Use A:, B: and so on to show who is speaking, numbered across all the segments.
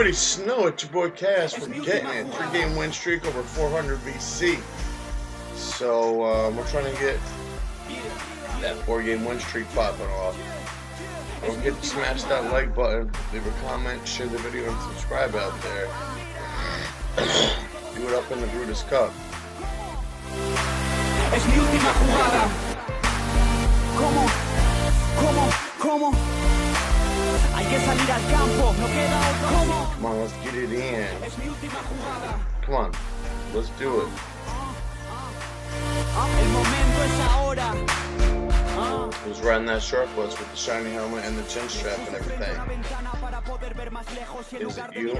A: already know it's your boy Cass. We're getting it. 3-game win streak over 400 VC. So we're trying to get that 4-game win streak popping off. Don't forget to smash that like button, leave a comment, share the video, and subscribe out there. Do it up in the Brutus Cup.
B: Es mi última jugada. ¿Cómo? Hay que salir al campo, no queda otro.
A: Come on, let's get it in.
B: Es mi última jugada.
A: Come on, let's do it.
B: El momento es ahora.
A: Who's riding that short bus with the shiny helmet and the chin strap and everything? Is it you?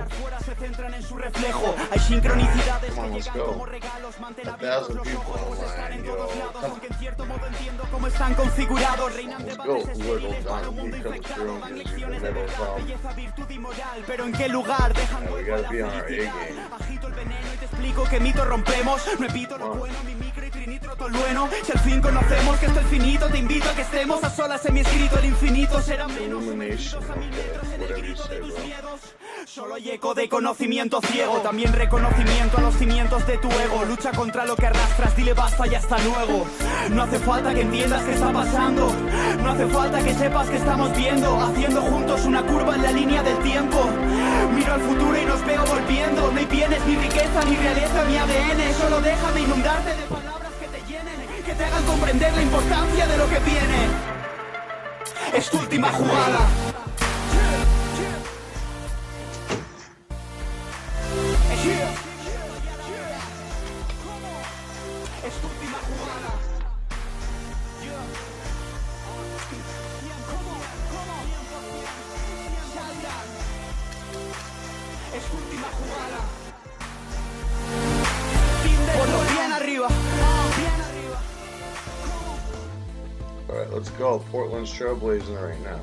A: Come on, let's go. 1,000 people online, yo. Let's go. Little Don, he comes through and gives you the middle thumb. Yeah, we gotta be on our A game.
B: Si al fin conocemos que esto es finito, te invito a que estemos a solas en mi escrito. El infinito será menos. Solo hay eco de conocimiento ciego, también reconocimiento a los cimientos de tu ego. Lucha contra lo que arrastras, dile basta y hasta luego. No hace falta que entiendas qué está pasando, no hace falta que sepas que estamos viendo, haciendo juntos una curva en la línea del tiempo. Miro al futuro y nos veo volviendo. No hay bienes, ni riqueza, ni realeza, mi ADN. Solo déjame inundarte de palabras que te llenen, que te hagan comprender la importancia de lo que viene. Es tu última jugada. Es tu última jugada. Es tu última jugada. Ponlo bien arriba.
A: All right, let's go. Portland's trailblazing right now.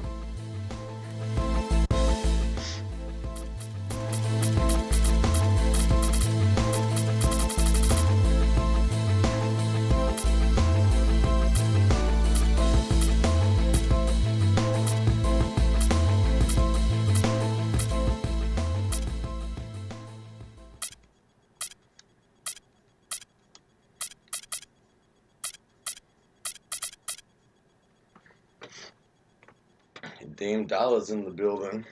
A: Dame Dollars in the building.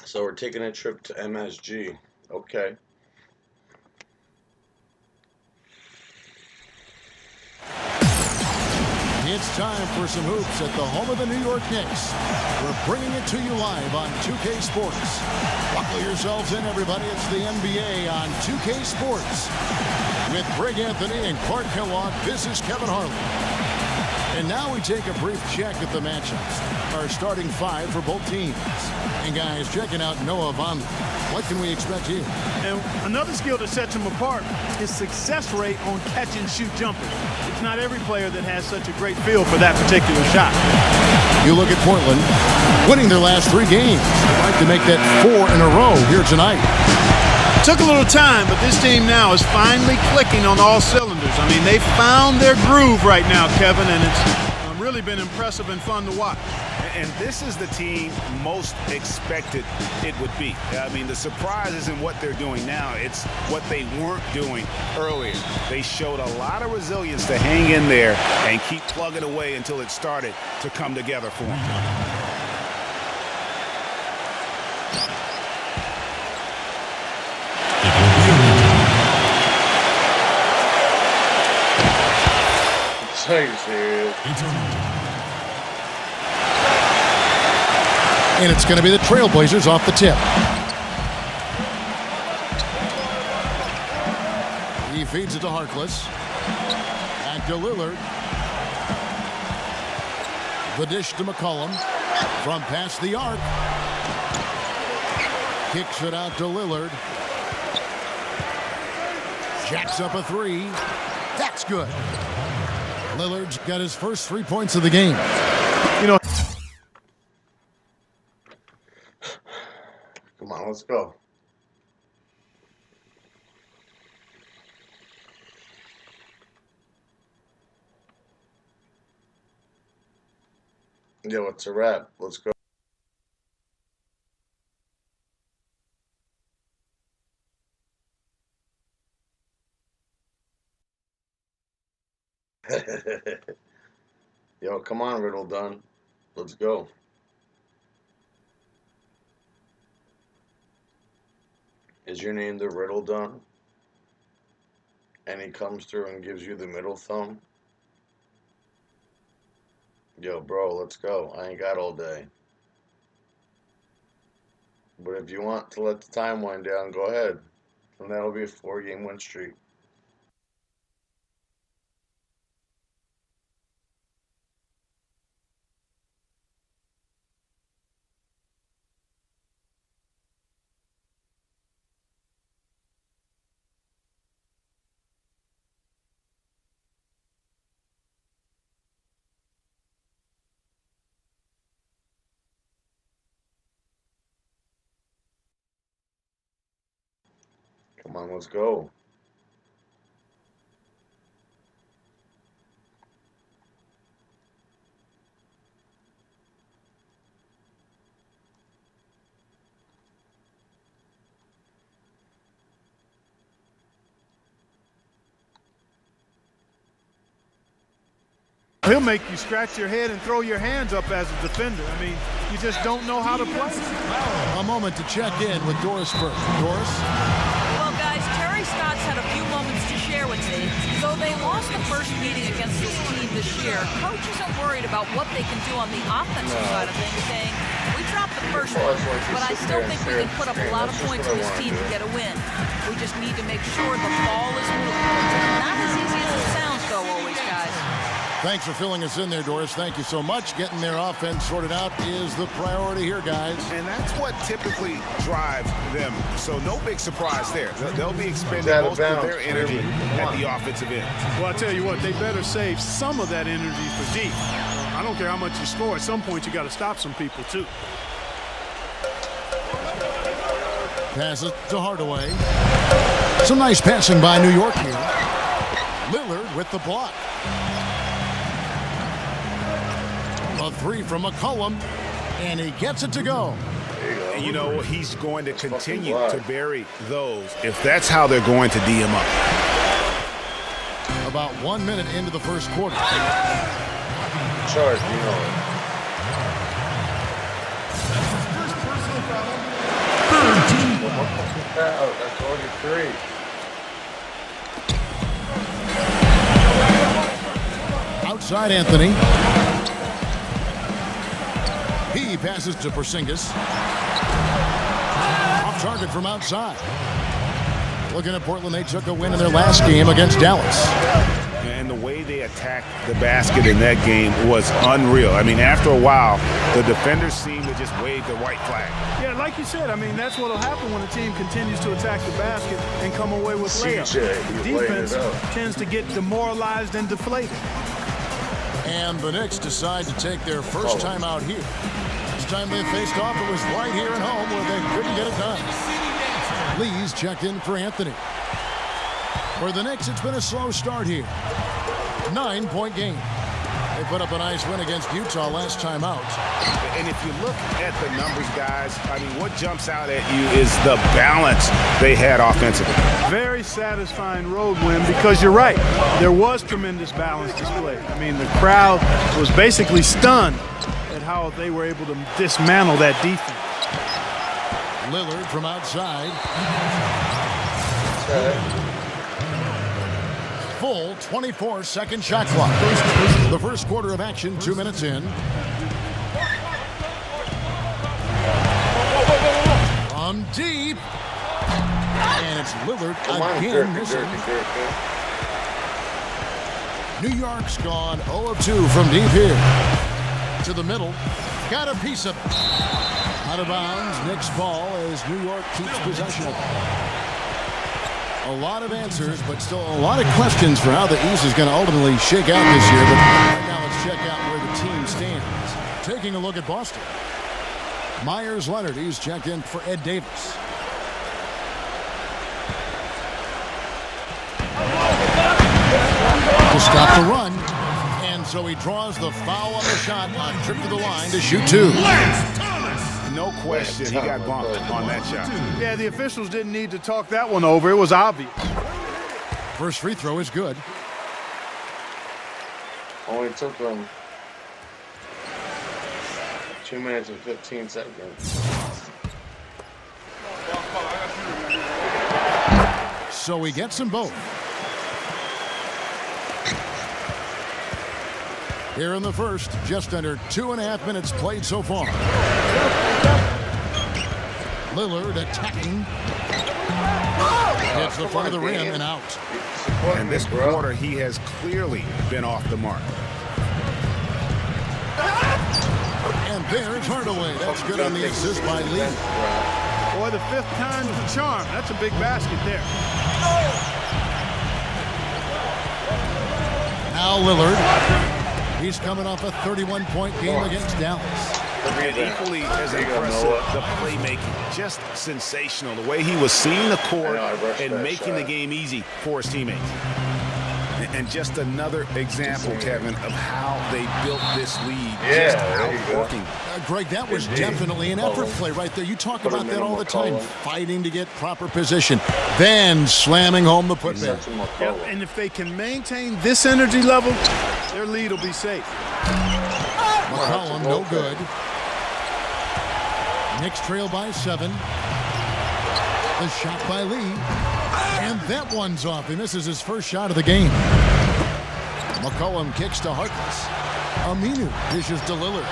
A: So we're taking a trip to MSG. Okay.
C: It's time for some hoops at the home of the New York Knicks. We're bringing it to you live on 2K Sports. Buckle yourselves in, everybody. It's the NBA on 2K Sports. With Greg Anthony and Clark Kellogg, this is Kevin Harlan. And now we take a brief check at the matchups. Our starting five for both teams. And guys, checking out Noah Vonleh. What can we expect here?
D: And another skill that sets him apart is success rate on catch-and-shoot jumpers. It's not every player that has such a great feel for that particular shot.
C: You look at Portland, winning their last 3 games. They'd like to make that 4 in a row here tonight.
D: Took a little time, but this team now is finally clicking on all cylinders. I mean, they found their groove right now, Kevin, and it's really been impressive and fun to watch.
E: And this is the team most expected it would be. I mean, the surprise isn't what they're doing now. It's what they weren't doing earlier. They showed a lot of resilience to hang in there and keep plugging away until it started to come together for them.
A: Are you serious?
C: And it's going to be the Trailblazers off the tip. He feeds it to Harkless. Back to Lillard. The dish to McCollum. From past the arc. Kicks it out to Lillard. Jacks up a 3. That's good. Lillard's got his first 3 points of the game.
D: You know,
A: Come on, let's go. Yo, it's a wrap. Let's go. Yo, come on, Riddle Dunn. Let's go. Is your name the Riddle Dunn? And he comes through and gives you the middle thumb? Yo, bro, let's go. I ain't got all day. But if you want to let the time wind down, go ahead. And that'll be a 4-game win streak. Come on, let's go.
D: He'll make you scratch your head and throw your hands up as a defender. I mean, you just don't know how to play.
C: A moment to check in with Doris Burke. Doris?
F: Well, guys, Terry Stotts had a few moments to share with me. Though they lost the first meeting against this team this year, Coach isn't worried about what they can do on the offensive side of things, saying, we dropped the first one, but I still think we can put up a lot of points on this team to get a win. We just need to make sure the ball is moving. Not as easy as it sounds, though, always, guys.
C: Thanks for filling us in there, Doris. Thank you so much. Getting their offense sorted out is the priority here, guys.
E: And that's what typically drives them. So no big surprise there. They'll be expending most of their energy at the offensive end.
D: Well, I tell you what, they better save some of that energy for deep. I don't care how much you score. At some point, you got to stop some people, too.
C: Pass it to Hardaway. Some nice passing by New York here. Lillard with the block. A three from McCollum, and he gets it to go.
E: And you know, he's going to continue to bury those if that's how they're going to D him up.
C: About 1 minute into the first quarter.
A: Charge, you know it. That's only 3.
C: Outside Anthony. He passes to Porzingis. Off target from outside. Looking at Portland, they took a win in their last game against Dallas.
E: And the way they attacked the basket in that game was unreal. I mean, after a while, the defenders seemed to just wave the white flag.
D: Yeah, like you said, I mean, that's what will happen when a team continues to attack the basket and come away with layups. Defense tends to get demoralized and deflated.
C: And the Knicks decide to take their first time out here. This time they faced off, it was right here at home where they couldn't get it done. Lee's checked in for Anthony. For the Knicks, it's been a slow start here. 9-point game. They put up a nice win against Utah last time out.
E: And if you look at the numbers, guys, I mean, what jumps out at you is the balance they had offensively.
D: Very satisfying road win because you're right. There was tremendous balance displayed. I mean, the crowd was basically stunned at how they were able to dismantle that defense.
C: Lillard from outside. Full 24-second shot clock. The first quarter of action, 2 minutes in. From deep. And it's Lillard again missing. New York's gone 0 of 2 from deep here. To the middle. Got a piece of it. Out of bounds, Knicks ball as New York keeps possession of it. A lot of answers, but still a lot of questions for how the East is going to ultimately shake out this year. But right now, let's check out where the team stands. Taking a look at Boston. Myers Leonard, he's checked in for Ed Davis. To stop the run, and so he draws the foul on the shot on trip to the line to shoot 2.
E: No question, he got bumped on that shot.
D: Yeah, the officials didn't need to talk that one over. It was obvious.
C: First free throw is good.
A: Only took them 2 minutes and 15 seconds.
C: So he gets them both. Here in the first, just under 2.5 minutes played so far. Lillard attacking. Hits the front of the rim and out.
E: And this quarter, he has clearly been off the mark.
C: And there's Hardaway. That's good on the assist by Lee.
D: Boy, the 5th time's the charm. That's a big basket there.
C: Now Lillard. He's coming off a 31-point game against Dallas.
E: And equally as impressive, the playmaking. Just sensational. The way he was seeing the court and making the game easy for his teammates. And just another example, Kevin, of how they built this lead. Just outworking.
C: Greg, that was definitely an effort play right there. You talk about that all the time, fighting to get proper position, then slamming home the putback.
D: Yep, and if they can maintain this energy level, their lead will be safe.
C: McCollum, no good. Knicks trail by 7. The shot by Lee. And that one's off. He misses his first shot of the game. McCollum kicks to Harkless. Aminu dishes to Lillard.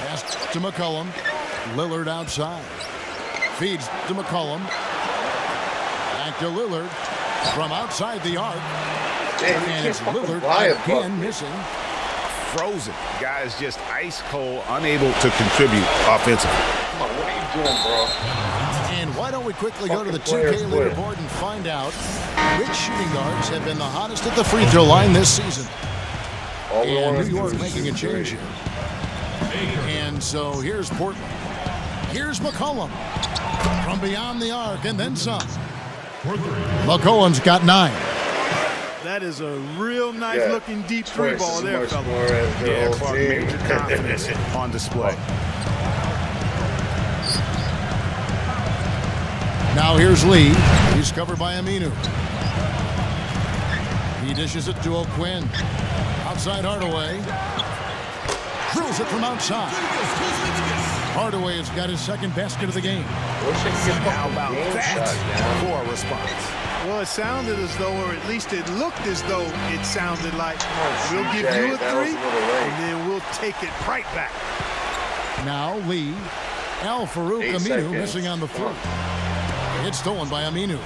C: Pass to McCollum. Lillard outside. Feeds to McCollum. Back to Lillard. From outside the arc. And it's Lillard again missing.
E: Frozen. Guys just ice cold, unable to contribute offensively.
A: Come on, what are you doing, bro?
C: And why don't we quickly go to the 2K leaderboard and find out which shooting guards have been the hottest at the free throw line this season. And New York making a change here. And so here's Portland. Here's McCollum from beyond the arc and then some. McCollum's got 9.
D: That is a real nice looking deep 3 ball there, fellas.
E: Yeah, Clark, major confidence on display.
C: Now here's Lee. He's covered by Aminu. He dishes it to O'Quinn. Outside Hardaway. Drills it from outside. Hardaway has got his second basket of the game.
E: How about that for a response?
D: Well, it sounded as though, or at least it looked as though it sounded like, we'll give you a 3, and then we'll take it right back.
C: Now Lee. Al-Farouq Aminu missing on the floor. It's stolen by Aminu.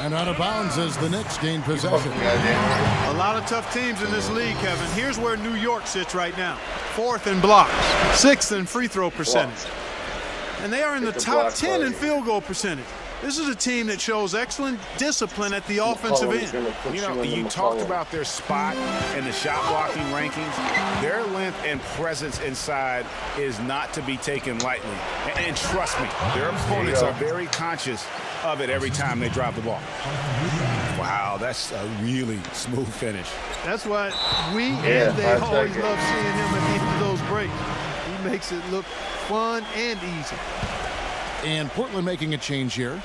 C: And out of bounds as the Knicks gain possession.
D: A lot of tough teams in this league, Kevin. Here's where New York sits right now. 4th in blocks, 6th in free throw percentage. And they are in the top 10 in field goal percentage. This is a team that shows excellent discipline at the offensive end.
E: You know, you talked about their spot in the shot blocking rankings. Their length and presence inside is not to be taken lightly. And trust me, their opponents are very conscious of it every time they drop the ball. Wow, that's a really smooth finish.
D: That's why we and they always love seeing him at the end of those breaks. He makes it look fun and easy.
C: And Portland making a change here.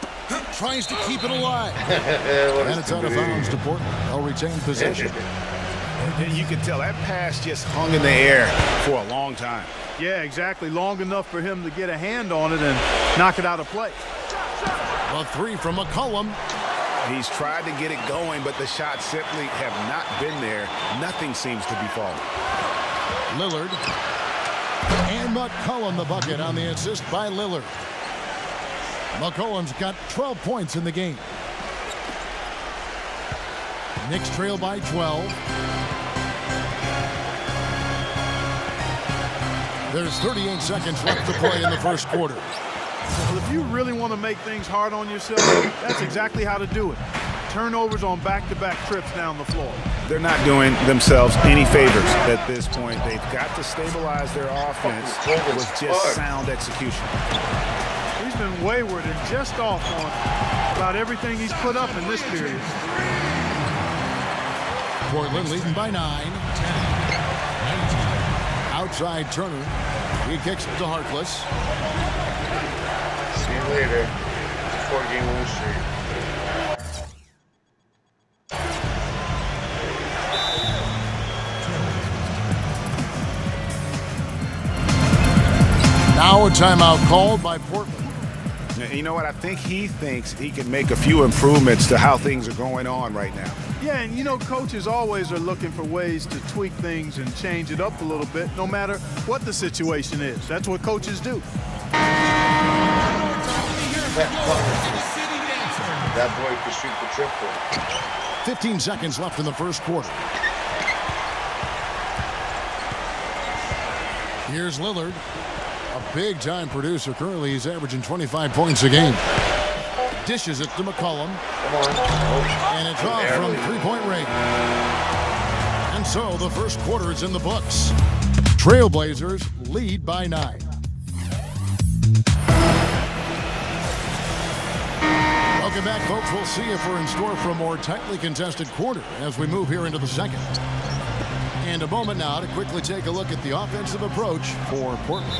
C: Tries to keep it alive. And it's out of bounds to Portland. They'll retain possession.
E: You can tell that pass just hung in the air for a long time.
D: Yeah, exactly. Long enough for him to get a hand on it and knock it out of play.
C: A 3 from McCollum.
E: He's tried to get it going, but the shots simply have not been there. Nothing seems to be falling.
C: Lillard. And McCollum the bucket on the assist by Lillard. McCollum's got 12 points in the game. Knicks trail by 12. There's 38 seconds left to play in the first quarter.
D: Well, if you really want to make things hard on yourself, that's exactly how to do it. Turnovers on back-to-back trips down the floor.
E: They're not doing themselves any favors at this point. They've got to stabilize their offense with just sound execution.
D: He's been wayward and just off on about everything he's put up in this period.
C: Portland leading by 9. Outside Turner. He kicks it to Harkless.
A: See you later. 4-game win streak.
C: Now a timeout called by Portland.
E: You know what? I think he thinks he can make a few improvements to how things are going on right now.
D: Yeah, and you know, coaches always are looking for ways to tweak things and change it up a little bit, no matter what the situation is. That's what coaches do.
A: That boy can shoot the triple.
C: 15 seconds left in the first quarter. Here's Lillard. A big-time producer. Currently, he's averaging 25 points a game. Dishes it to McCollum. And it's off from three-point range. And so the first quarter is in the books. Trailblazers lead by 9. Welcome back, folks. We'll see if we're in store for a more tightly contested quarter as we move here into the second. And a moment now to quickly take a look at the offensive approach for Portland.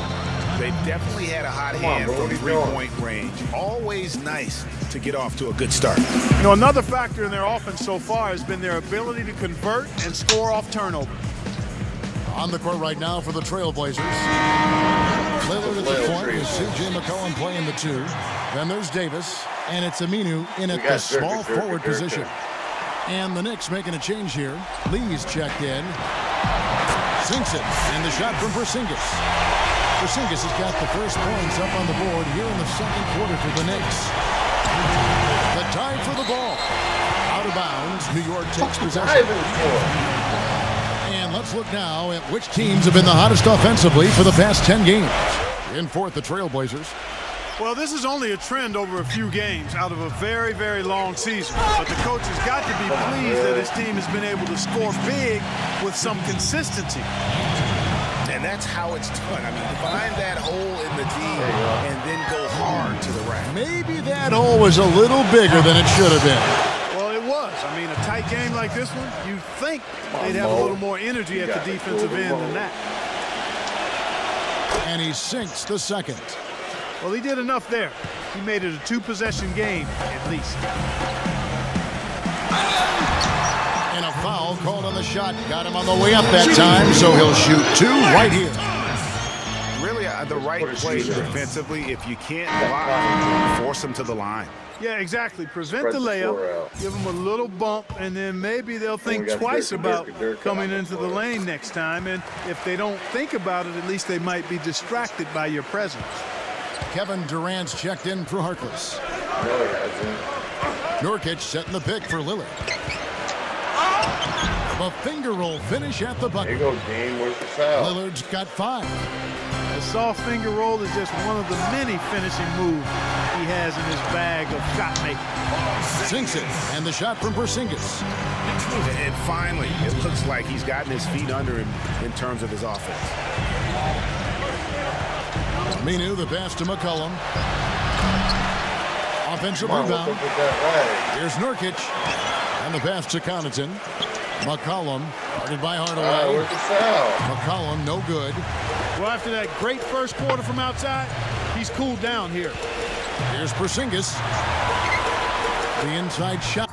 E: They've definitely had a hot hand from three-point range. Always nice to get off to a good start.
D: You know, another factor in their offense so far has been their ability to convert and score off turnover.
C: On the court right now for the Trailblazers. Lillard at the point with C.J. McCollum playing the 2. Then there's Davis, and it's Aminu in at the small forward position. And the Knicks making a change here. Lee's checked in. Sinks it, and the shot from Porzingis. Porzingis has got the first points up on the board here in the second quarter for the Knicks. The time for the ball. Out of bounds, New York takes possession. And let's look now at which teams have been the hottest offensively for the past 10 games. In fourth, the Trailblazers.
D: Well, this is only a trend over a few games out of a very, very long season. But the coach has got to be pleased that his team has been able to score big with some consistency.
E: And that's how it's done. I mean, find that hole in the D and then go hard to the rack.
C: Maybe that hole was a little bigger than it should have been.
D: Well, it was. I mean, a tight game like this one, you'd think they'd have a little more energy at the defensive end than that.
C: And he sinks the second.
D: Well, he did enough there. He made it a 2-possession game, at least.
C: And a foul called on the shot. Got him on the way up that time, so he'll shoot 2 right here.
E: Really, the right play defensively. If you can't block, force them to the line.
D: Yeah, exactly. Prevent the layup, give them a little bump, and then maybe they'll think twice about coming into the lane next time. And if they don't think about it, at least they might be distracted by your presence.
C: Kevin Durant's checked in for Harkless. Nurkic setting the pick for Lillard. A finger roll finish at the bucket.
A: There you go, Dean. Where's the foul?
C: Lillard's got 5.
D: The soft finger roll is just one of the many finishing moves he has in his bag of shot making.
C: Sinks it, and the shot from Porzingis.
E: And finally, it looks like he's gotten his feet under him in terms of his offense.
C: Aminu, the pass to McCollum. Offensive rebound. Here's Nurkic. And the pass to Connaughton. McCollum, guarded by Hardaway.
A: Where's the foul?
C: McCollum, no good.
D: Well, after that great first quarter from outside, he's cooled down here.
C: Here's Porzingis. The inside shot.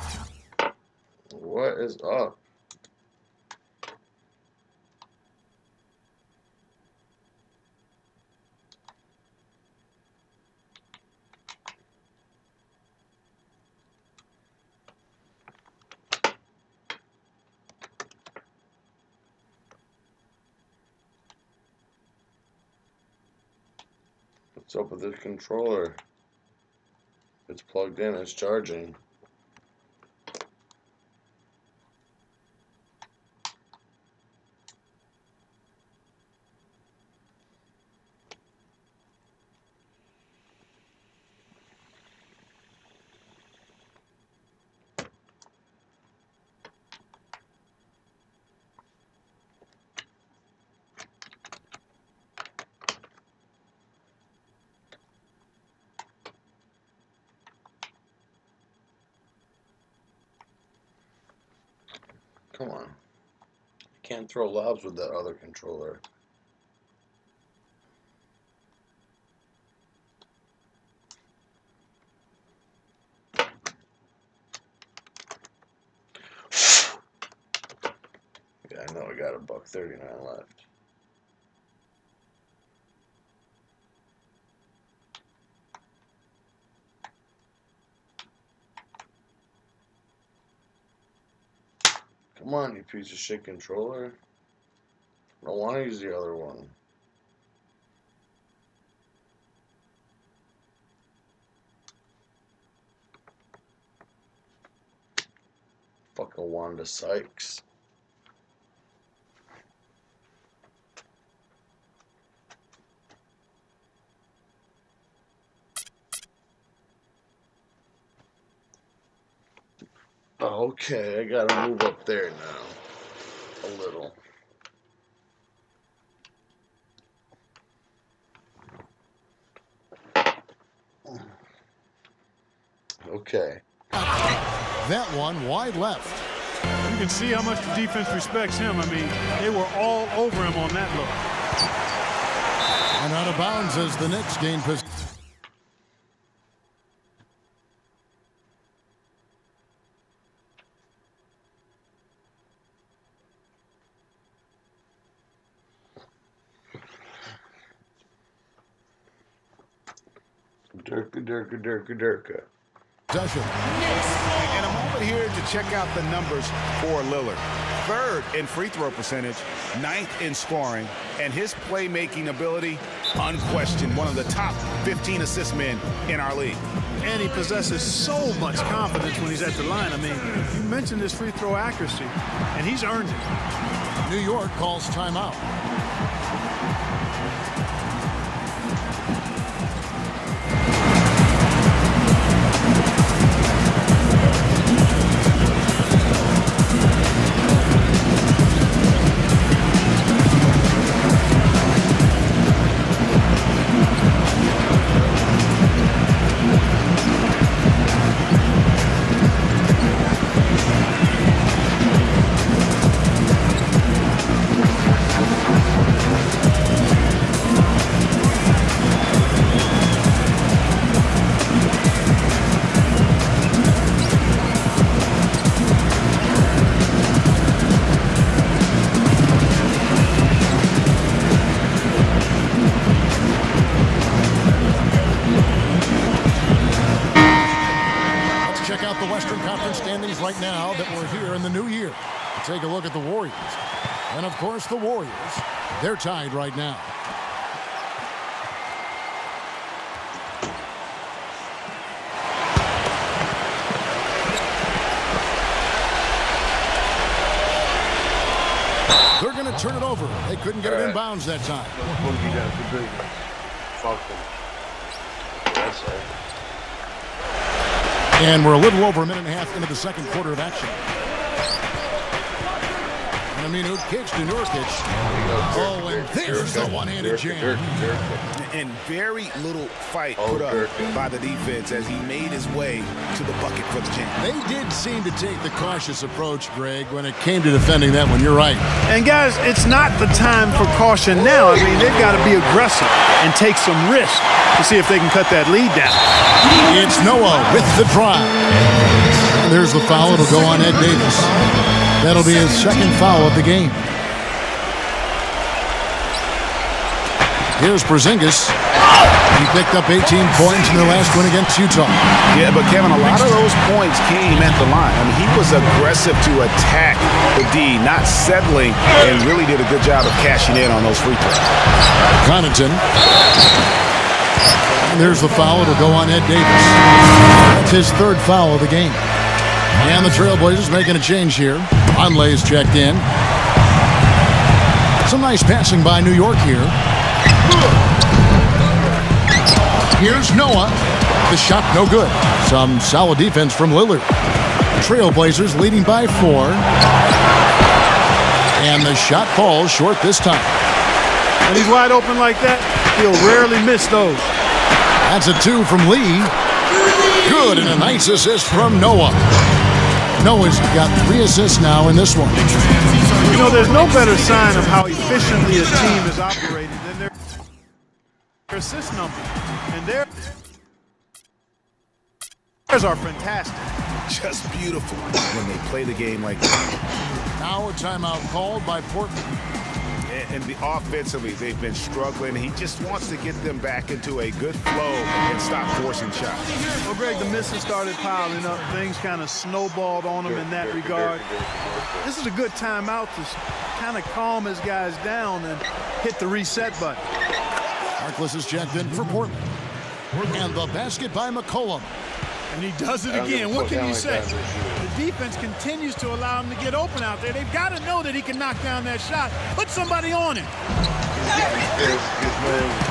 A: What is up? What's up with this controller? It's plugged in, it's charging. Come on. Can't throw lobs with that other controller. Yeah, I know I got $1.39 left. Come on, you piece of shit controller. I don't want to use the other one. Fucking Wanda Sykes. Okay, I gotta move up there now. A little. Okay.
C: That one wide left.
D: You can see how much the defense respects him. I mean, they were all over him on that look.
C: And out of bounds as the Knicks gain possession.
A: Durka.
E: And a moment here to check out the numbers for Lillard. 3rd in free throw percentage, 9th in scoring, and his playmaking ability, unquestioned, one of the top 15 assist men in our league.
D: And he possesses so much confidence when he's at the line. I mean, you mentioned his free throw accuracy, and he's earned it.
C: New York calls timeout. Right now that we're here in the new year. Take a look at the Warriors. And of course the Warriors, they're tied right now. They're going to turn it over. They couldn't get it in bounds that time. And we're a little over a minute and a half into the second quarter of action. And I mean, Nurkic to Nurkic. Oh, and there's the one-handed jam.
E: And very little fight put up by the defense as he made his way to the bucket for the jam.
C: They did seem to take the cautious approach, Greg, when it came to defending that one. You're right.
D: And guys, it's not the time for caution now. I mean, they've got to be aggressive and take some risk to see if they can cut that lead down.
C: It's Noah with the drive. And there's the foul. It'll go on Ed Davis. That'll be his second foul of the game. Here's Porzingis. He picked up 18 points in their last win against Utah.
E: Yeah, but Kevin, a lot of those points came at the line. I mean, he was aggressive to attack the D, not settling, and really did a good job of cashing in on those free throws.
C: Connaughton. And there's the foul. It'll go on Ed Davis. That's his third foul of the game. And the Trailblazers making a change here. Conley's checked in. Some nice passing by New York here. Here's Noah. The shot no good. Some solid defense from Lillard. Trailblazers leading by 4. And the shot falls short this time.
D: When he's wide open like that, he'll rarely miss those.
C: That's a 2 from Lee. Good, and a nice assist from Noah. Noah's got 3 assists now in this one.
D: You know, there's no better sign of how efficiently a team is operating than their assist number. And theirs are fantastic.
E: Just beautiful when they play the game like that.
C: Now a timeout called by Portland.
E: And the offensively, they've been struggling. He just wants to get them back into a good flow and stop forcing shots.
D: Well, Greg, the misses started piling up. Things kind of snowballed on him in that regard. This is a good timeout to kind of calm his guys down and hit the reset button.
C: Harkless is checked in for Portland. And the basket by McCollum.
D: And he does it again. What can you say? The defense continues to allow him to get open out there. They've got to know that he can knock down that shot. Put somebody on him.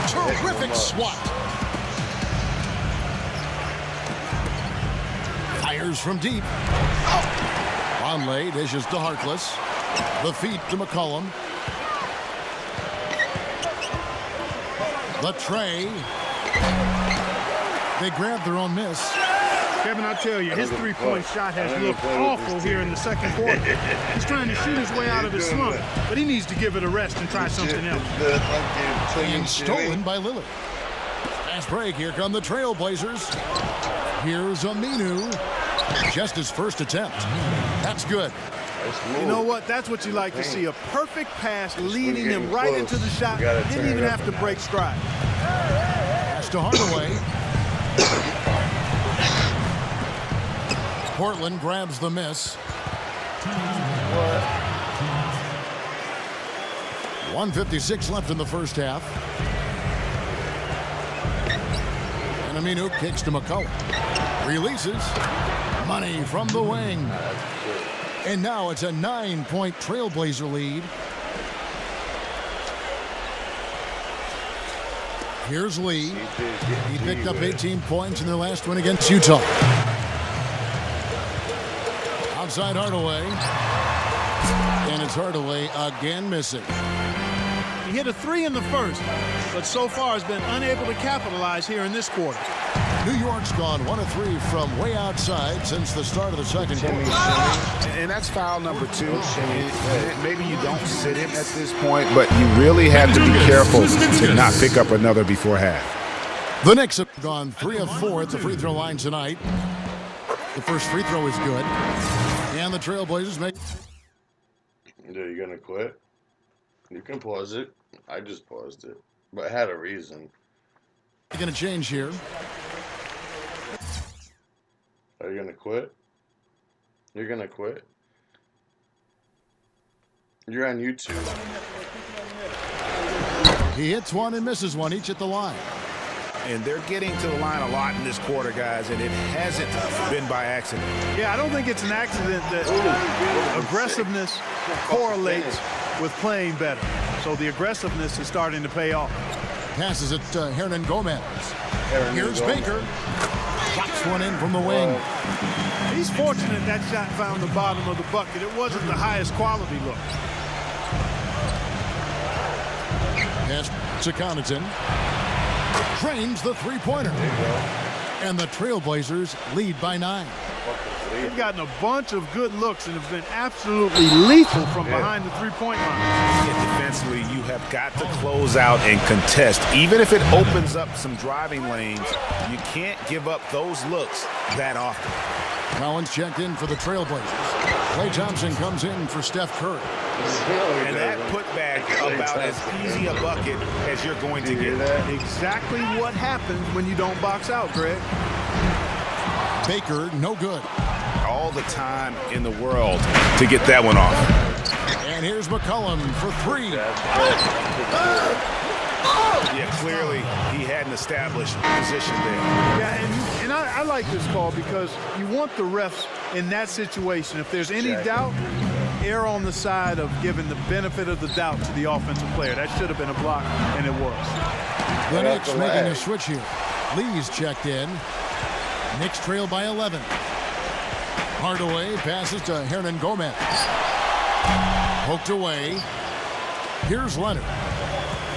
C: Terrific swat. Fires from deep. Conley dishes to Harkless. The feed to McCollum. The tray. They grab their own miss.
D: Kevin, I tell you, his three-point shot has looked awful here in the second quarter. He's trying to shoot his way out of his slump, but he needs to give it a rest and try something else.
C: And stolen by Lillard. Fast break. Here come the Trailblazers. Here's Aminu. Just his first attempt. That's good.
D: You know what? That's what you like to see. A perfect pass leading him right into the shot. Didn't even have to break stride.
C: Pass to Hardaway. Portland grabs the miss. 1:56 left in the first half. And Aminu kicks to McCollum. Releases. Money from the wing. And now it's a 9-point Trailblazer lead. Here's Lee. He picked up 18 points in their last win against Utah. Outside Hardaway. And it's Hardaway again missing.
D: He hit a 3 in the first, but so far has been unable to capitalize here in this quarter.
C: New York's gone 1 of 3 from way outside since the start of the second quarter.
E: And that's foul number 2. Maybe you don't sit him at this point, but you really have to be careful to not pick up another before half.
C: The Knicks have gone 3 of 4 at the free throw line tonight. The first free throw is good. And the Trailblazers make...
A: Are you going to quit? You can pause it. I just paused it. But it had a reason.
C: They're going to change here.
A: Are you going to quit? You're going to quit? You're on YouTube.
C: He hits one and misses one, each at the line.
E: And they're getting to the line a lot in this quarter, guys, and it hasn't been by accident.
D: Yeah, I don't think it's an accident that aggressiveness correlates with playing better. So the aggressiveness is starting to pay off.
C: Passes it to Hernan Gomez. Here's Baker. Drops one in from the wing.
D: He's fortunate that shot found the bottom of the bucket. It wasn't the highest quality look.
C: Pass to Connaughton. Drains the three-pointer. And the Trailblazers lead by 9.
D: They've gotten a bunch of good looks and have been absolutely lethal from behind the three-point line.
E: Defensively, you have got to close out and contest. Even if it opens up some driving lanes, you can't give up those looks that often.
C: Collins checked in for the Trailblazers. Klay Thompson comes in for Steph Curry.
E: And that putback about as easy a bucket as you're going to get.
D: Exactly what happens when you don't box out, Greg.
C: Baker, no good.
E: All the time in the world to get that one off.
C: And here's McCollum for 3.
E: Yeah, clearly he had an established position there.
D: Yeah, and I like this call because you want the refs in that situation. If there's any doubt, err on the side of giving the benefit of the doubt to the offensive player. That should have been a block, and it was.
C: The Knicks making a switch here. Lee's checked in. Knicks trail by 11. Hardaway passes to Hernan Gomez. Poked away. Here's Leonard.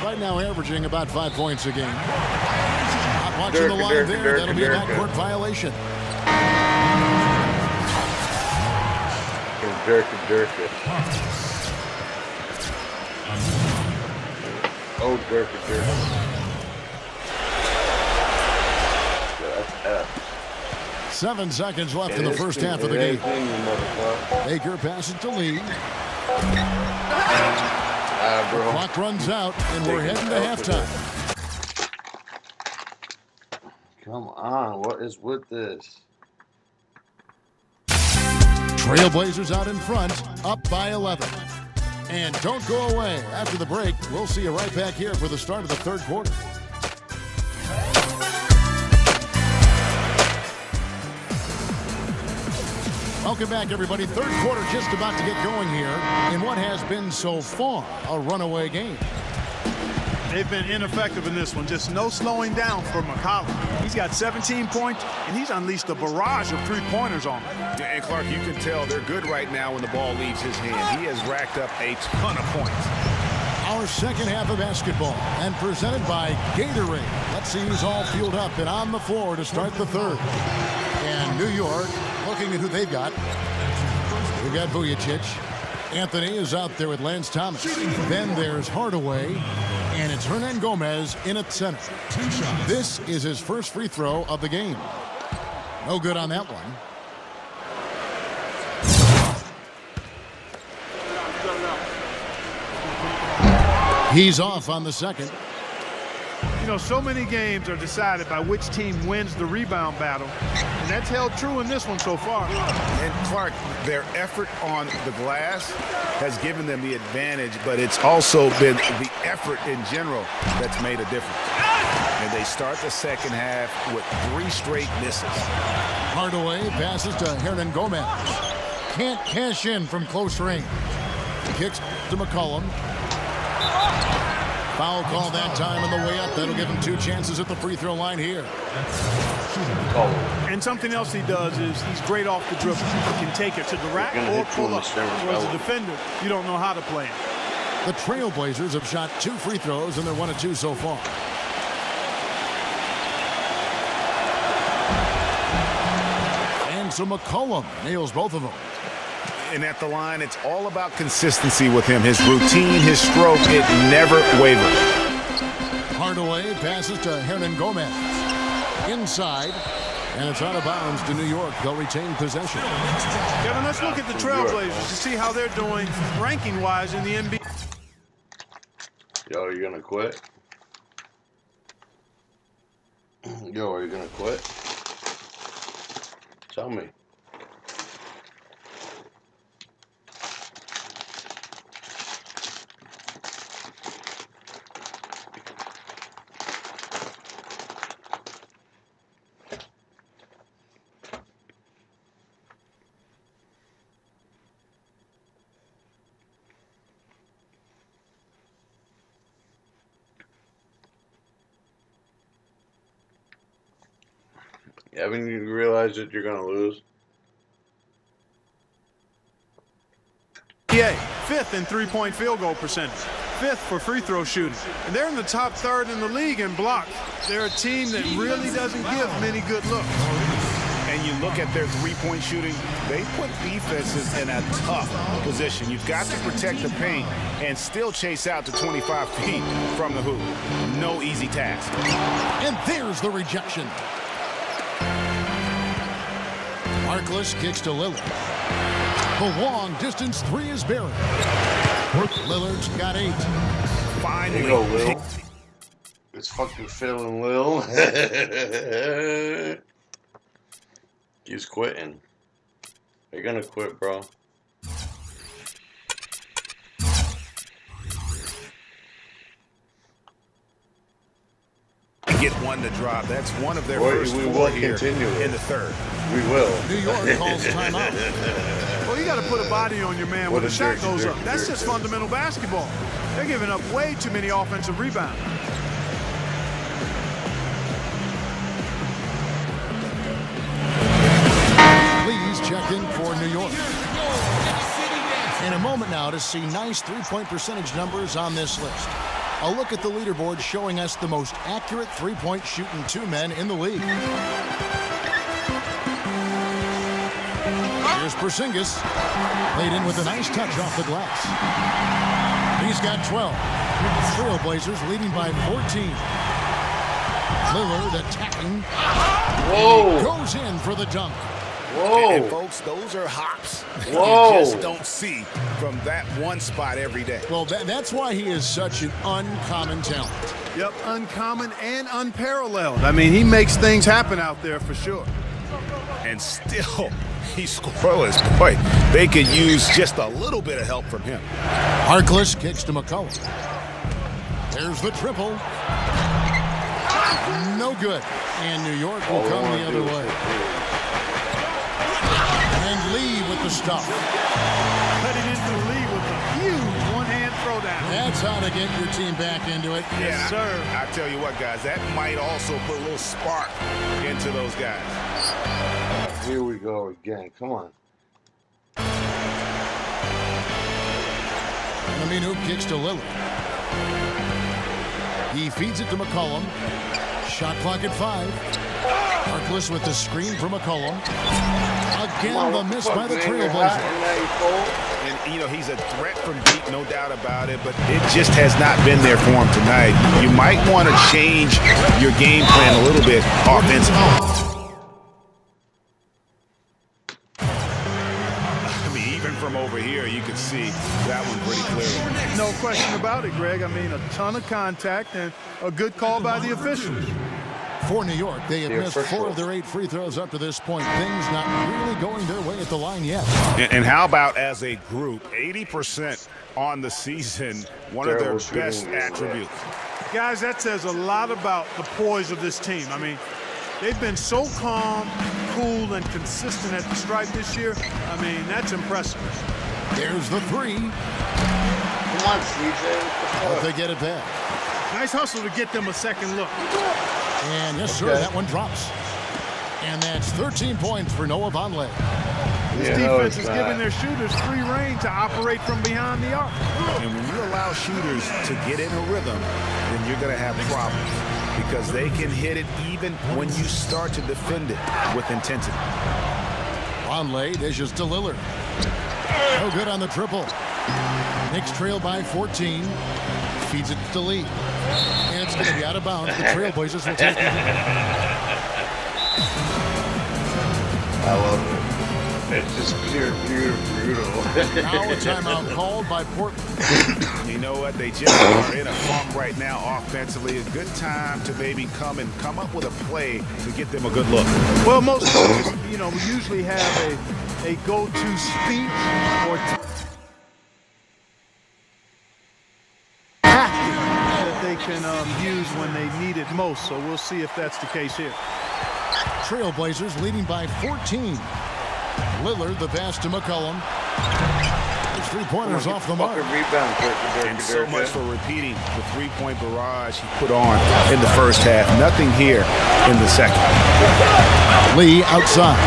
C: Right now averaging about 5 points a game. Not watching the line there. That'll be a backcourt violation.
A: Durka. Oh, Durka. Yeah, that's F.
C: 7 seconds left in the first half of the game. Baker passes to Lee. The clock runs out, and we're heading to halftime.
A: Come on, what is with this?
C: Trailblazers out in front, up by 11. And don't go away. After the break, we'll see you right back here for the start of the third quarter. Welcome back, everybody. Third quarter just about to get going here in what has been so far a runaway game.
D: They've been ineffective in this one. Just no slowing down for McCollum. He's got 17 points, and he's unleashed a barrage of three-pointers on them.
E: And Clark, you can tell they're good right now when the ball leaves his hand. He has racked up a ton of points.
C: Our second half of basketball, and presented by Gatorade. Let's see who's all fueled up and on the floor to start the third. And New York, looking at who they've got. We've got Vujacic. Anthony is out there with Lance Thomas. Then there's Hardaway. And it's Hernan Gomez in at center. This is his first free throw of the game. No good on that one. He's off on the second.
D: You know, so many games are decided by which team wins the rebound battle, and that's held true in this one so far.
E: And Clark, their effort on the glass has given them the advantage, but it's also been the effort in general that's made a difference. And they start the second half with 3 straight misses.
C: Hardaway passes to Hernan Gomez. Can't cash in from close range. Kicks to McCollum. Foul call that time on the way up. That'll give him 2 chances at the free throw line here.
D: And something else he does is he's great off the dribble. He can take it to the rack or pull up. Whereas a defender, you don't know how to play him.
C: The Trailblazers have shot 2 free throws, and they're 1 of 2 so far. And so McCollum nails both of them.
E: And at the line, it's all about consistency with him. His routine, his stroke, it never wavers.
C: Hardaway passes to Hernan Gomez. Inside, and it's out of bounds to New York. They'll retain possession.
D: Kevin, let's look at the Trailblazers to see how they're doing ranking-wise in the NBA.
A: Yo, are you going to quit? Yo, are you going to quit? Tell me. Haven't you realized that you're going to lose?
D: Yeah, 5th in three-point field goal percentage, 5th for free throw shooting. And they're in the top 3rd in the league in blocks. They're a team that really doesn't give many good looks.
E: And you look at their three-point shooting, they put defenses in a tough position. You've got to protect the paint and still chase out to 25 feet from the hoop. No easy task.
C: And there's the rejection. Harkless kicks to Lillard. The long distance 3 is buried. Lillard's got 8.
A: Finally. There you go, Lil. It's fucking Phil and Lil. He's quitting. They're gonna quit, bro.
E: Get one to drop. That's one of their first 4 here in the third.
A: We will.
C: New York calls timeout.
D: Well, you got to put a body on your man when the shot goes up. That's just fundamental basketball. They're giving up way too many offensive rebounds.
C: Lee's checked in for New York. In a moment now to see nice 3-point percentage numbers on this list. A look at the leaderboard showing us the most accurate 3-point shooting 2 men in the league. Here's Porzingis. Laid in with a nice touch off the glass. He's got 12. Trailblazers leading by 14. Lillard attacking.
A: Whoa.
C: He goes in for the dunk.
A: Whoa.
E: And folks, those are hops
A: Whoa.
E: you just don't see from that one spot every day.
C: Well, that's why he is such an uncommon talent.
D: Yep, uncommon and unparalleled. I mean, he makes things happen out there for sure.
E: And still, he's scoreless. Boy, they could use just a little bit of help from him.
C: Harkless kicks to McCollum. There's the triple. No good. And New York will come the other way. And Lee with the stop.
D: Cut it into the lead with a huge one-hand throwdown.
C: That's how to get your team back into it.
D: Yes, sir.
E: I tell you what, guys, that might also put a little spark into those guys.
A: Here we go again. Come on.
C: Aminu kicks to Lillard. He feeds it to McCollum. Shot clock at 5. Harkless with the screen for McCollum. Again, the miss by the Trailblazers.
E: And, you know, he's a threat from deep, no doubt about it, but it just has not been there for him tonight. You might want to change your game plan a little bit offensively. I mean, even from over here, you can see that one pretty clearly.
D: No question about it, Greg. I mean, a ton of contact and a good call by the officials.
C: For New York, they have missed 4 of their 8 free throws up to this point. Things not really going their way at the line yet.
E: And how about as a group, 80% on the season, one of their best attributes.
D: Guys, that says a lot about the poise of this team. I mean, they've been so calm, cool, and consistent at the stripe this year. I mean, that's impressive.
C: There's the 3.
A: Come on, CJ.
C: But they get it back.
D: Nice hustle to get them a second look.
C: And yes, sir, that one drops. And that's 13 points for Noah Vonleh.
D: This defense is giving their shooters free reign to operate from behind the arc.
E: And when you allow shooters to get in a rhythm, then you're going to have problems because they can hit it even when you start to defend it with intensity.
C: Vonleh dishes to Lillard. No good on the triple. Knicks trail by 14. Feeds it to Lee. And it's going to be out of bounds. The Trailblazers will take it.
A: I love it. It's just pure brutal.
C: Now a timeout called by Portland.
E: You know what? They just are in a funk right now offensively. A good time to maybe come up with a play to get them a good look.
D: Well, most coaches, you know, we usually have a go-to speech or they can use when they need it most. So we'll see if that's the case here.
C: Trailblazers leading by 14. Lillard, the pass to McCollum. His 3-pointers off the mark.
E: And so much for repeating the 3-point barrage he put on in the first half. Nothing here in the second.
C: Lee outside.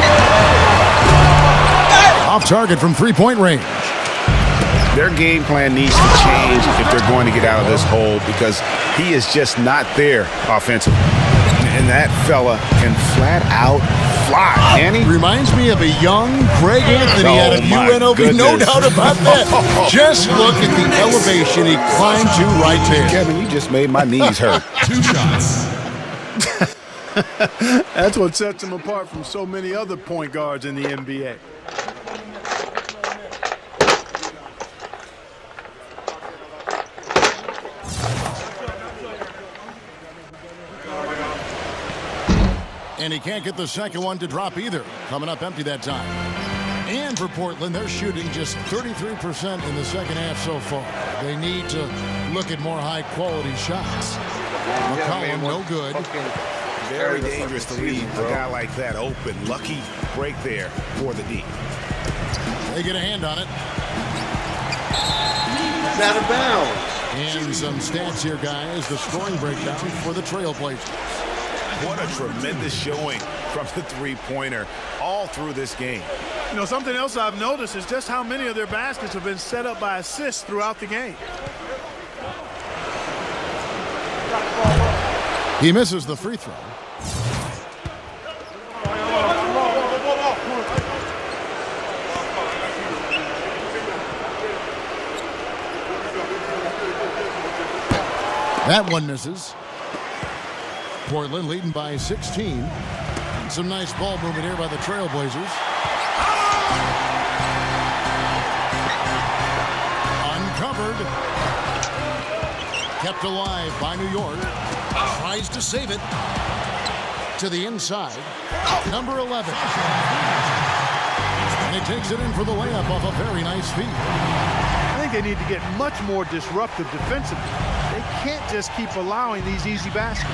C: Off target from 3-point range.
E: Their game plan needs to change if they're going to get out of this hole because he is just not there offensively. And that fella can flat out fly, can he?
C: Reminds me of a young Greg Anthony out of UNLV. Goodness. No doubt about that. Just look at the elevation he climbed to right there.
E: Kevin, you just made my knees hurt.
C: 2 shots.
D: That's what sets him apart from so many other point guards in the NBA.
C: And he can't get the second one to drop either. Coming up empty that time. And for Portland, they're shooting just 33% in the second half so far. They need to look at more high-quality shots. McCollum, no good.
E: Very dangerous to leave a guy like that open. Lucky break there for the D.
C: They get a hand on it.
A: It's out of bounds.
C: And some stats here, guys. The scoring breakdown for the Trailblazers.
E: What a tremendous showing from the three-pointer all through this game.
D: You know, something else I've noticed is just how many of their baskets have been set up by assists throughout the game.
C: He misses the free throw. That one misses. Portland leading by 16. Some nice ball movement here by the Trailblazers. Uncovered. Kept alive by New York. Tries to save it. To the inside. Number 11. And he takes it in for the layup off a very nice feed.
D: I think they need to get much more disruptive defensively. They can't just keep allowing these easy baskets.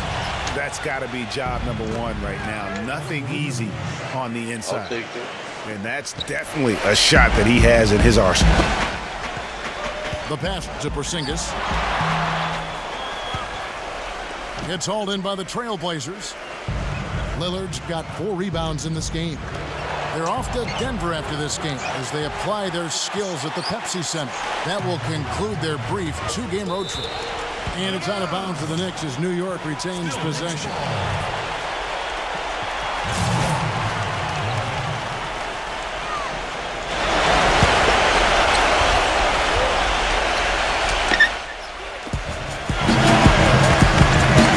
E: That's got to be job number one right now. Nothing easy on the inside.
A: I'll take it.
E: And that's definitely a shot that he has in his arsenal.
C: The pass to Porzingis. It's hauled in by the Trailblazers. Lillard's got 4 rebounds in this game. They're off to Denver after this game as they apply their skills at the Pepsi Center. That will conclude their brief 2-game road trip. And it's out of bounds for the Knicks as New York retains possession.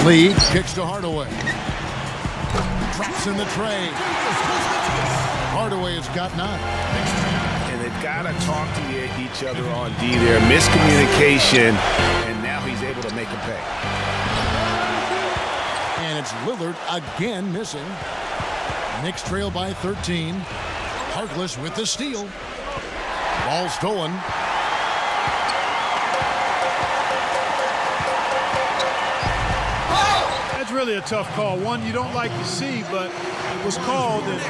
C: Lee kicks to Hardaway. Drops in the tray. Hardaway has got 9.
E: And they've got to talk to each other on D there. Miscommunication, and now he's able to make a pay.
C: And it's Lillard again missing. Knicks trail by 13. Harkless with the steal. Ball stolen.
D: That's really a tough call. One you don't like to see, but it was called, and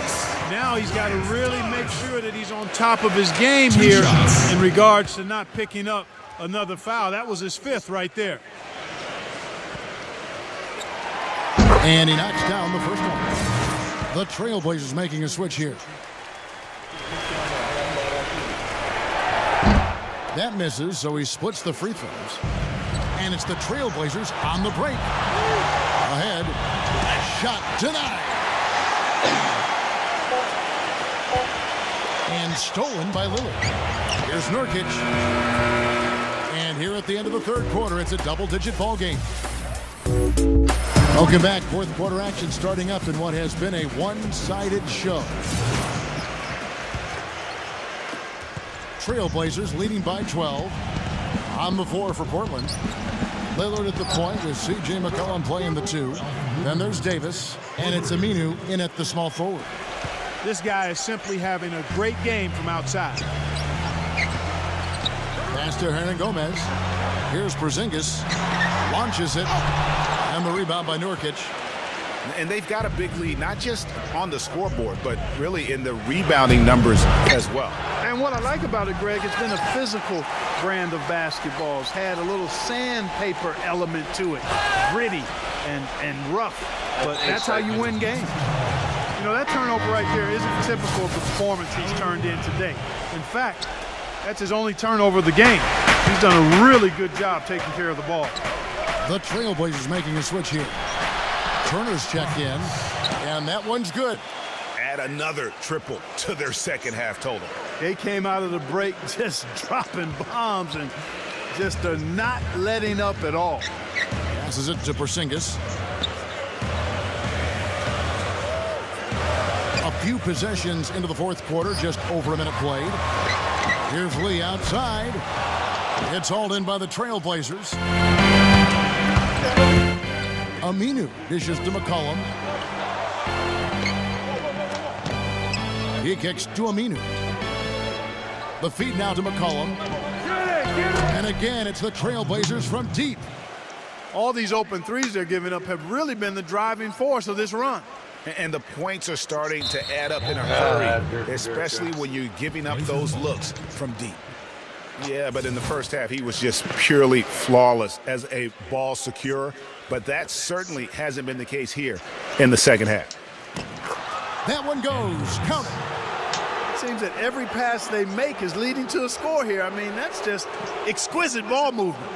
D: now he's got to really make sure that he's on top of his game here in regards to not picking up another foul. That was his 5th right there.
C: And he knocks down the first one. The Trailblazers making a switch here. That misses, so he splits the free throws. And it's the Trailblazers on the break. Ahead. Shot denied. And stolen by Lillard. Here's Nurkic. And here at the end of the 3rd quarter, it's a double-digit ball game. Welcome back. 4th quarter action starting up in what has been a one-sided show. Trailblazers leading by 12. On the floor for Portland. Lillard at the point with C.J. McCollum playing the 2. Then there's Davis, and it's Aminu in at the small forward.
D: This guy is simply having a great game from outside.
C: Pass to Hernangomez. Here's Porzingis. Launches it. And the rebound by Nurkic.
E: And they've got a big lead, not just on the scoreboard, but really in the rebounding numbers as well.
D: And what I like about it, Greg, it's been a physical brand of basketball. It's had a little sandpaper element to it. Gritty and rough. But that's how you win games. You know, that turnover right there isn't typical of the performance he's turned in today. In fact, that's his only turnover of the game. He's done a really good job taking care of the ball.
C: The Trailblazers making a switch here. Turner's checked in, and that one's good.
E: Add another triple to their second half total.
D: They came out of the break just dropping bombs and just not letting up at all.
C: Passes it to Porzingis. A few possessions into the 4th quarter, just over a minute played. Here's Lee outside. It's hauled in by the Trailblazers. Aminu dishes to McCollum. He kicks to Aminu. The feed now to McCollum. And again, it's the Trailblazers from deep.
D: All these open threes they're giving up have really been the driving force of this run.
E: And the points are starting to add up in a hurry, especially when you're giving up those looks from deep. Yeah, but in the first half, he was just purely flawless as a ball securer. But that certainly hasn't been the case here in the second half.
C: That one goes. Count it.
D: It seems that every pass they make is leading to a score here. I mean, that's just exquisite ball movement.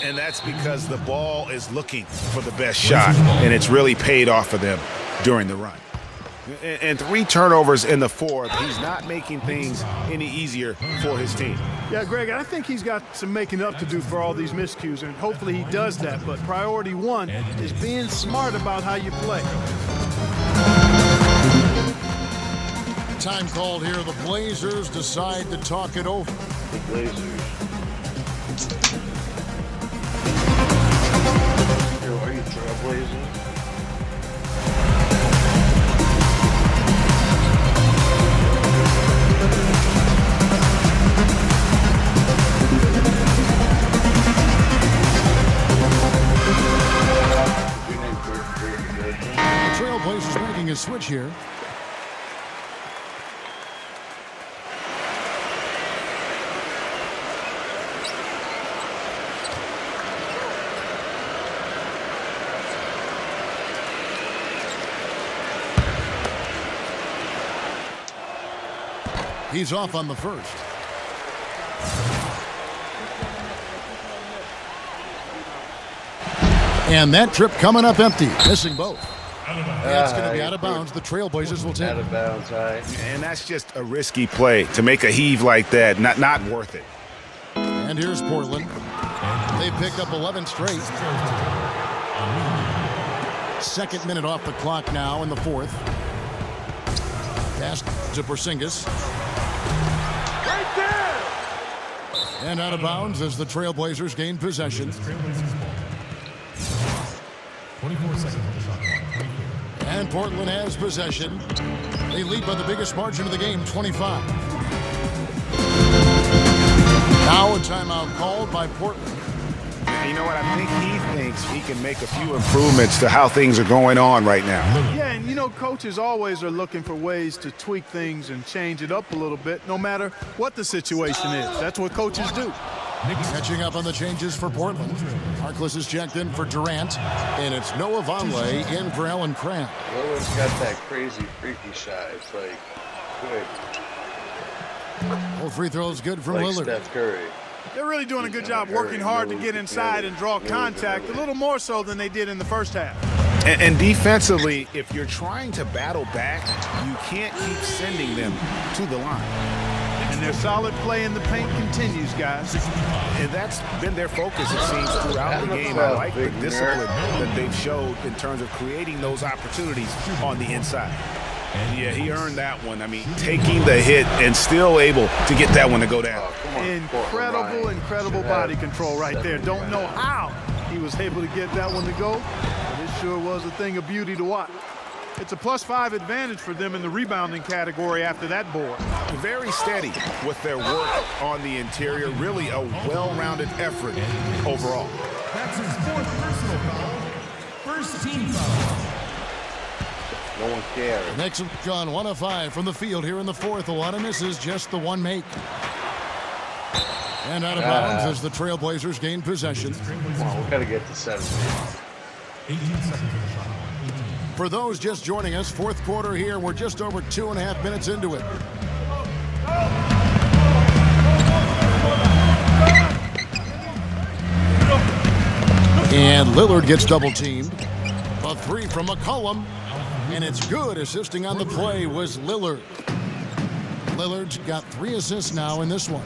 E: And that's because the ball is looking for the best shot, and it's really paid off for them during the run. And 3 turnovers in the fourth. He's not making things any easier for his team.
D: Yeah, Greg, I think he's got some making up to do for all these miscues, and hopefully he does that. But priority 1 is being smart about how you play.
C: Time called here. The Blazers decide to talk it over.
A: The Blazers. Yo, are you Trailblazers?
C: The Trailblazers making a switch here. He's off on the first. And that trip coming up empty, missing both. That's going to be out of bounds. The Trailblazers will take it.
A: Out of bounds, high.
E: And that's just a risky play to make a heave like that. Not worth it.
C: And here's Portland. They picked up 11 straight. Second minute off the clock now in the fourth. Pass to Porzingis.
D: Right there!
C: And out of bounds as the Trailblazers gain possession.
G: 24 seconds on the shot clock.
C: And Portland has possession. They lead by the biggest margin of the game, 25. Now a timeout called by Portland.
E: You know what? I think he thinks he can make a few improvements to how things are going on right now.
D: Yeah, and you know, coaches always are looking for ways to tweak things and change it up a little bit, no matter what the situation is. That's what coaches do.
C: Catching up on the changes for Portland. Harkless is checked in for Durant, and it's Noah Vonleh in for Allen Crabbe.
A: Noah's got that crazy, freaky shot. It's like, good.
C: All free throws good from
A: Like
C: Lillard.
A: Steph Curry.
D: They're really doing a good job working hard to get inside and draw contact, a little more so than they did in the first half.
E: And defensively, if you're trying to battle back, you can't keep sending them to the line.
D: And their solid play in the paint continues, guys.
E: And that's been their focus, it seems, throughout the game. I like the discipline that they've showed in terms of creating those opportunities on the inside. And yeah, he earned that one. I mean, taking the hit and still able to get that one to go down.
D: Incredible body control right there. Don't know how he was able to get that one to go, but it sure was a thing of beauty to watch. It's a +5 advantage for them in the rebounding category after that board.
E: Very steady with their work on the interior. Really a well-rounded effort overall.
G: That's his 4th personal foul. First team foul.
A: No one cares.
C: Knicks have gone 1 of 5 from the field here in the fourth. A lot of misses, just the one make. And out of bounds as the Trailblazers gain possession.
A: Come on, we got to get to 7.
G: 18 seconds on the shot clock.
C: For those just joining us, fourth quarter here. We're just over 2.5 minutes into it. And Lillard gets double teamed. A 3 from McCollum. And it's good. Assisting on the play was Lillard. Lillard's got 3 assists now in this one.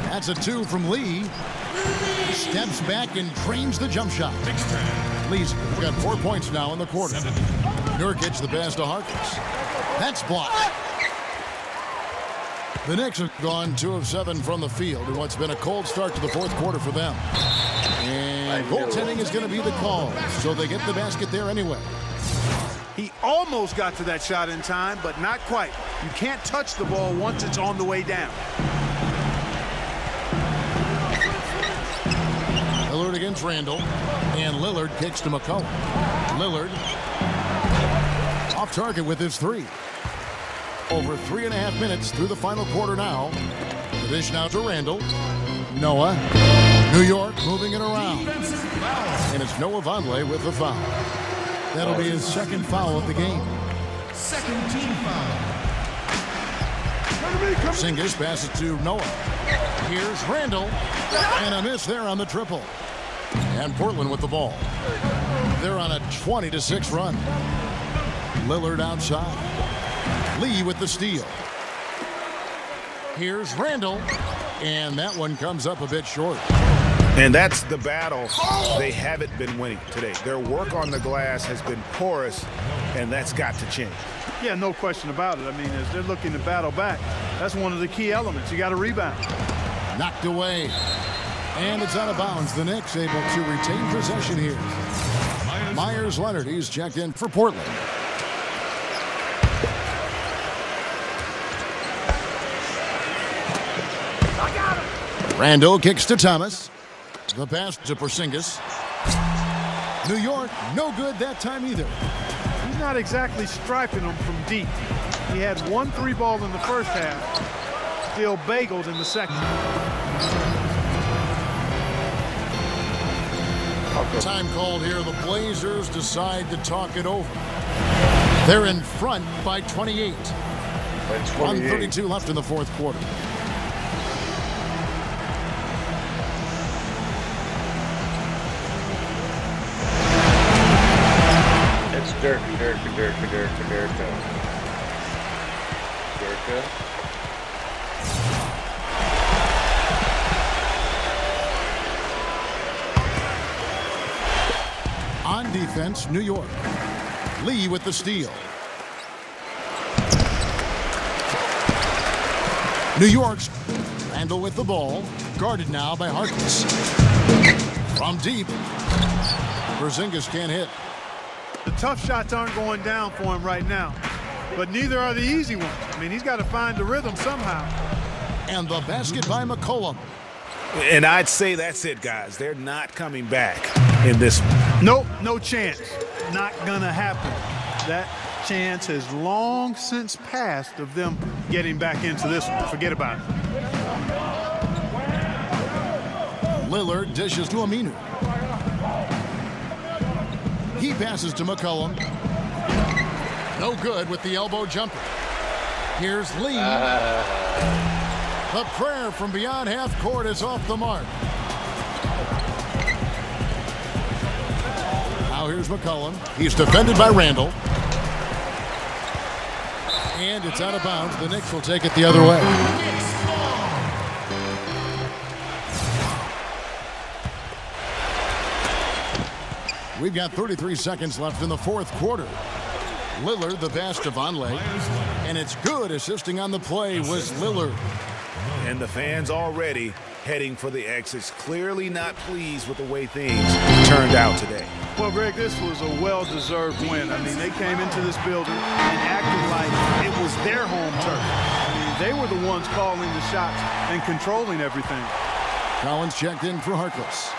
C: That's a 2 from Lee. Steps back and trains the jump shot. Lee's got 4 points now in the quarter. Nurkic the pass to Harkless. That's blocked. The Knicks have gone 2 of 7 from the field in what's been a cold start to the fourth quarter for them. And goaltending is going to be the call, so they get the basket there anyway.
D: He almost got to that shot in time, but not quite. You can't touch the ball once it's on the way down.
C: Lillard against Randall, and Lillard kicks to McCollum. Lillard off target with his 3. Over 3.5 minutes through the final quarter now. The dish now to Randall. Noah. New York moving it around. And it's Noah Vonleh with the foul. That'll be his 2nd foul of the game.
G: Second team foul.
C: Porzingis passes to Noah. Here's Randall. And a miss there on the triple. And Portland with the ball. They're on a 20-6 run. Lillard outside. Lee with the steal. Here's Randall, and that one comes up a bit short.
E: And that's the battle they haven't been winning today. Their work on the glass has been porous, and that's got to change.
D: Yeah, no question about it. I mean, as they're looking to battle back, that's one of the key elements. You got to rebound.
C: Knocked away. And it's out of bounds. The Knicks able to retain possession here. Myers Leonard, he's checked in for Portland. Randall kicks to Thomas. The pass to Porzingis. New York, no good that time either.
D: He's not exactly striping them from deep. He had 1 3-ball in the first half, still bageled in the second.
C: Time called here. The Blazers decide to talk it over. They're in front by 28. 1:32 left in the fourth quarter.
A: It's Dirk.
C: On defense, New York. Lee with the steal. New York's Randall with the ball. Guarded now by Harkless. From deep. Porzingis can't hit.
D: The tough shots aren't going down for him right now, but neither are the easy ones. I mean, he's got to find the rhythm somehow.
C: And the basket by McCollum.
E: And I'd say that's it, guys. They're not coming back in this one.
D: Nope, no chance. Not gonna happen. That chance has long since passed of them getting back into this one. Forget about it.
C: Lillard dishes to Aminu. He passes to McCollum. No good with the elbow jumper. Here's Lee. The prayer from beyond half court is off the mark. Now here's McCollum. He's defended by Randall. And it's out of bounds. The Knicks will take it the other way. We've got 33 seconds left in the fourth quarter. Lillard, the pass to Vonleh. And it's good. Assisting on the play was Lillard.
E: And the fans already heading for the exits, clearly not pleased with the way things turned out today.
D: Well, Greg, this was a well-deserved win. I mean, they came into this building and acted like it was their home turf. I mean, they were the ones calling the shots and controlling everything.
C: Collins checked in for Harkless.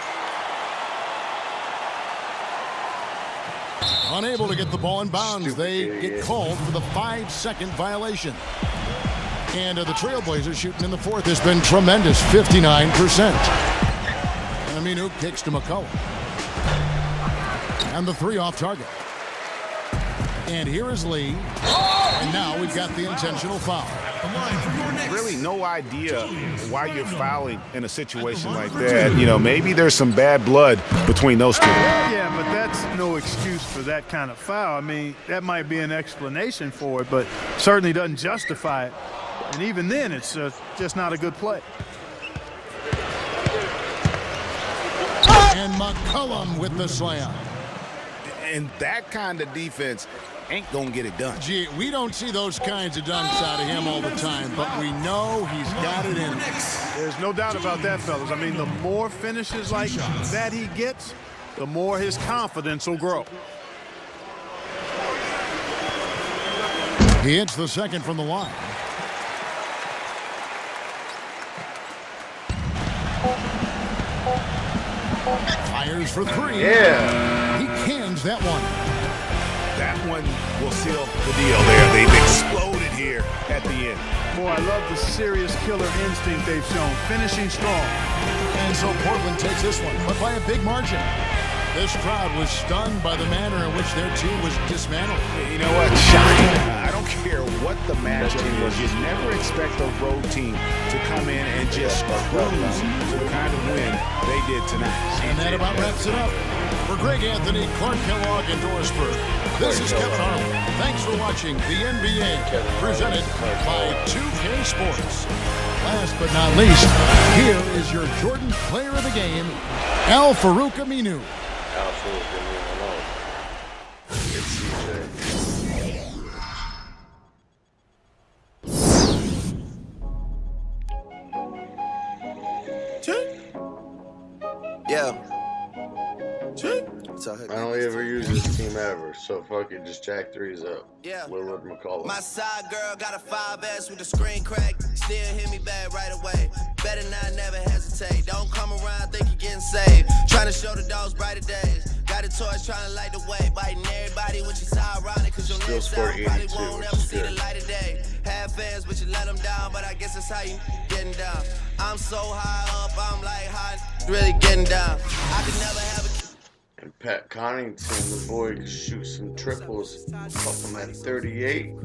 C: Unable to get the ball in bounds. They get called for the 5-second violation. And the Trailblazers shooting in the fourth has been tremendous, 59%. And Aminu kicks to McCollum. And the three off target. And here is Lee. And now we've got the intentional foul.
E: Really no idea why you're fouling in a situation like that. You know, maybe there's some bad blood between those two.
D: Yeah, but that's no excuse for that kind of foul. I mean, that might be an explanation for it, but certainly doesn't justify it. And even then, it's just not a good play.
C: And McCollum with the slam.
E: And that kind of defense ain't going to get it done.
C: Gee, we don't see those kinds of dunks out of him all the time, but we know he's got it in.
D: There's no doubt about that, fellas. I mean, the more finishes like that he gets, the more his confidence will grow.
C: He hits the second from the line. Fires for three.
A: Yeah.
C: He cans that one.
E: That one will seal the deal there. They've exploded here at the end.
D: Boy, I love the serious killer instinct they've shown. Finishing strong.
C: And so Portland takes this one, but by a big margin. This crowd was stunned by the manner in which their team was dismantled.
E: You know what? Shocking. I don't care what the matchup was. You never expect a road team to come in and just cruise to the kind of win they did tonight.
C: And that about wraps it up. For Greg Anthony, Clark Kellogg, and Doris Burke, this is Kevin Harlan. Thanks for watching the NBA, presented by 2K Sports. Last but not least, here is your Jordan player of the game, Al Farouk Aminu.
A: Al Farouk Aminu. It's CJ.
H: Yeah.
A: I only ever use this team ever, so fuck it, just jack threes up.
H: Yeah.
A: Willard McCullough.
H: My side girl got a 5S with the screen crack. Still hit me back right away. Better not never hesitate. Don't come around, think you're getting saved. Trying to show the dogs brighter days. Got a torch trying to light the way. Biting everybody, which is ironic, cause your next sound probably won't ever see the light of day. Have fans, but you let them down, but I guess that's how you getting down. I'm so high up, I'm like high, really getting down. I could never have a
A: and Pat Connaughton, the boy, could shoot some triples. Up him at 38.